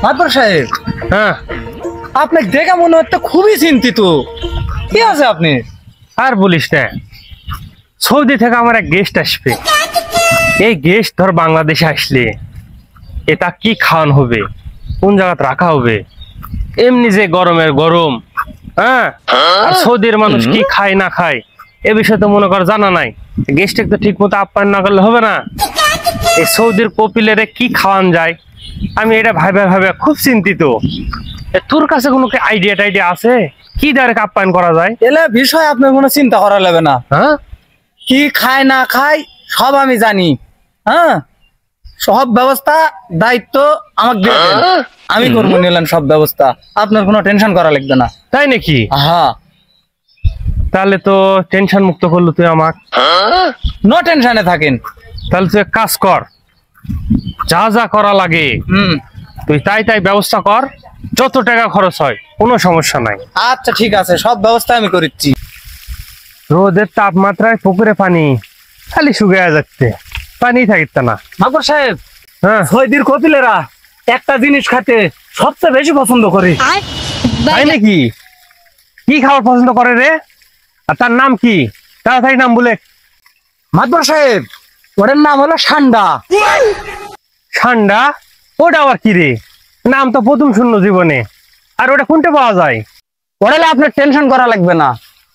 মাতবর সাহেব। হ্যাঁ, আপনাকে দেখে মনে হচ্ছে খুবই চিন্তিত। কি আছে আপনি? আর বলিস না, সৌদি থেকে আমার এক গেস্ট আসবে। এই গেস্ট ধর বাংলাদেশে আসলে এটা কি খাওয়ান হবে, কোন জায়গাতে রাখা হবে, এমনি যে গরমের গরম, হ্যাঁ, আর সৌদির মানুষ কি খায় না খায় এ বিষয়ে তো মনে কর জানা নাই। গেস্টকে তো ঠিক মতো আপ্যায়ন না করলে হবে না। এই সৌদির কপিলেরে কি খাওয়ান যায়, আমি এটা ভাবে ভাবে খুব চিন্তিত। তোর কাছে কোনো আইডিয়া টাইডিয়া আছে কি ডাইরেক্ট আপ্যায়ন করা যায়? এলে বিষয় আপনার কোনো চিন্তা করা লাগবে না। হ্যাঁ, কি খায় না খায় সব আমি জানি। হ্যাঁ, সব ব্যবস্থা দায়িত্ব আমাকে দিয়ে দেন, আমি করবো নিলাম সব ব্যবস্থা। আপনার কোনো টেনশন করা লাগবে না। তাই নাকি? হ্যাঁ, তাহলে তো টেনশন মুক্ত করলো তুই আমাকে। নো টেনশনে থাকেন। তাহলে তুই এক কাজ কর, যা যা করা লাগে তুই তাই তাই ব্যবস্থা কর, যত টাকা খরচ হয় কোনো সমস্যা নাই। আচ্ছা ঠিক আছে, সব ব্যবস্থা আমি করেছি। রোদের তাপমাত্রায় পুকুরে পানি খালি শুকিয়ে যাচ্ছে, পানি থাকিত না। মাকড় সাহেব, হ্যাঁ, সৌদির কপিলেরা একটা জিনিস খাতে সবচেয়ে বেশি পছন্দ করে। তাই নাকি? কি খাবার পছন্দ করে রে, আর তার নাম কি? তাড়াতাড়ি নাম বলে। মাকড় সাহেব, ওটার নাম হলো সান্ডা। ঠান্ডা? ওটা আবার কি রে? নাম তো প্রথম শূন্য জীবনে। আর ওটা কোনটা পাওয়া যায়? ওটালে আপনার টেনশন করা লাগবে না,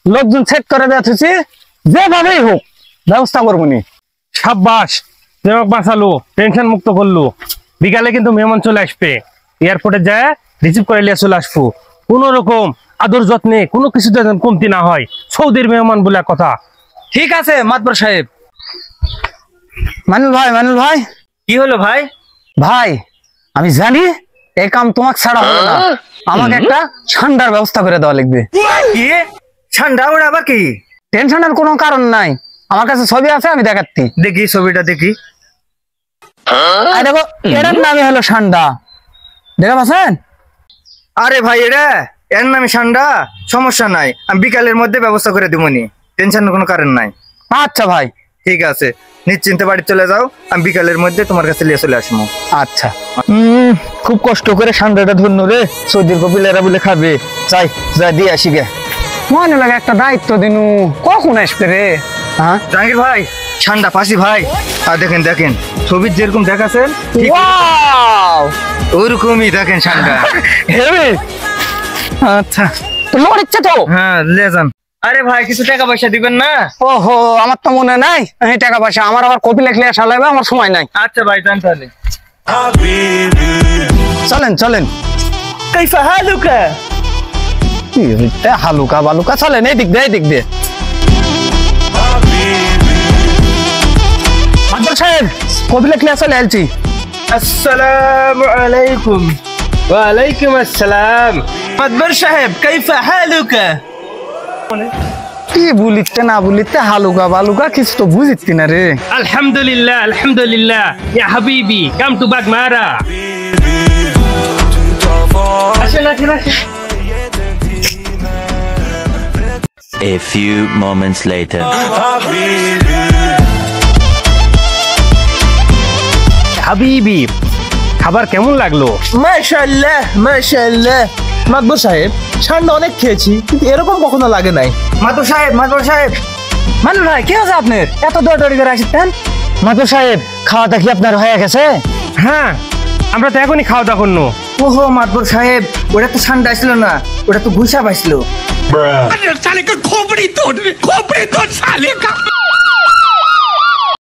লোকজন সেট করে দেওয়া হচ্ছে, যেভাবেই হোক ব্যবস্থা করবো নি। সাব্বাস, তুই আমাকে বাঁচালো, টেনশন মুক্ত করলো। বিকালে কিন্তু মেহমান চলে আসবে, এয়ারপোর্টে যায় রিসিভ করে নিয়ে চলে আসবো। কোন রকম আদর যত্নে কোনো কিছুতে যেন কমতি না হয়, সৌদির মেহমান বলে কথা। ঠিক আছে মাতবর সাহেব। মানুল ভাই। কি হলো ভাই? ভাই আমি জানি এই কাম তোমাকে ছাড়া হবে না, আমাকে একটা ঠান্ডার ব্যবস্থা করে দেওয়া লাগবে। কি ঠান্ডা? ওটা আবার কি? টেনশনের কোনো কারণ নাই, আমার কাছে ছবি আছে, আমি দেখাচ্ছি। দেখি ছবিটা দেখি। দেখো, এটার নামই হলো ঠান্ডা, দেখা পাচ্ছেন? আরে ভাই, এর নামে ঠান্ডা, সমস্যা নাই, আমি বিকালের মধ্যে ব্যবস্থা করে দিবনি, টেনশনের কোনো কারণ নাই। আচ্ছা ভাই ঠিক আছে, নিশ্চিন্তে বাড়ি চলে যাও, আমি বিকালের মধ্যে তোমার কাছে নিয়ে চলে আসবো। আচ্ছা। খুব কষ্ট করে ঠান্ডাটা ধরলো রে, সৌদির কপিলেরা বলে খাবে, যাই যা দিয়ে আসি গে। মনে লাগে একটা দায়িত্ব দিনু, কখন আসবে রে? হ্যাঁ জাহাঙ্গীর ভাই, ঠান্ডা পাশি ভাই। আর দেখেন ছবির যেরকম দেখাচ্ছেন ওরকমই দেখেন ঠান্ডা। আচ্ছা, তোমার ইচ্ছা তো? হ্যাঁ, লে যান। আরে ভাই, কিছু টাকা পয়সা দিবেন না? ওহো, আমার তো মনে নাই টাকা পয়সা, আমার আবার কপি লেখলে সালাইবে, আমার সময় নাই। আচ্ছা ভাই, যান তাহলে। চলেন। কাইফা হালুকা? কি হইছে হালুকা বালুকা? চলেন এই দিক দিয়ে। মাদবর সাহেব, কপি লেখলে চলে আসছি। আসসালামু আলাইকুম। ওয়ালাইকুম আসসালাম। মাদবর সাহেব, কাইফা হালুকা? কি বলিতে না বলিতে হালুকা বালুকা কিছু তো বুঝিতি না রে। আলহামদুলিল্লাহ ইয়া হাবিবি, কাম টু বাগ মারা। আসেন। A few moments later. হাবিবি, খাবার কেমন লাগলো? মাশাআল্লাহ। মাদবর সাহেব, ঠান্ডা অনেক খেয়েছি, কিন্তু এরকম কখনো লাগে নাই। মাদবর সাহেব। মানুষ ভাই, কি আছে আপনার? এত দৌড়াদৌড়ি করে আসতেন? মাদবর সাহেব, খাওয়া দাওয়া কি আপনার হয়ে গেছে? হ্যাঁ, আমরা তো এখনই খাওয়া দাওয়া করলো। ওহো মাদবর সাহেব, ওটা তো ঠান্ডা আসছিল না, ওটা তো গুইসা পাইছিল।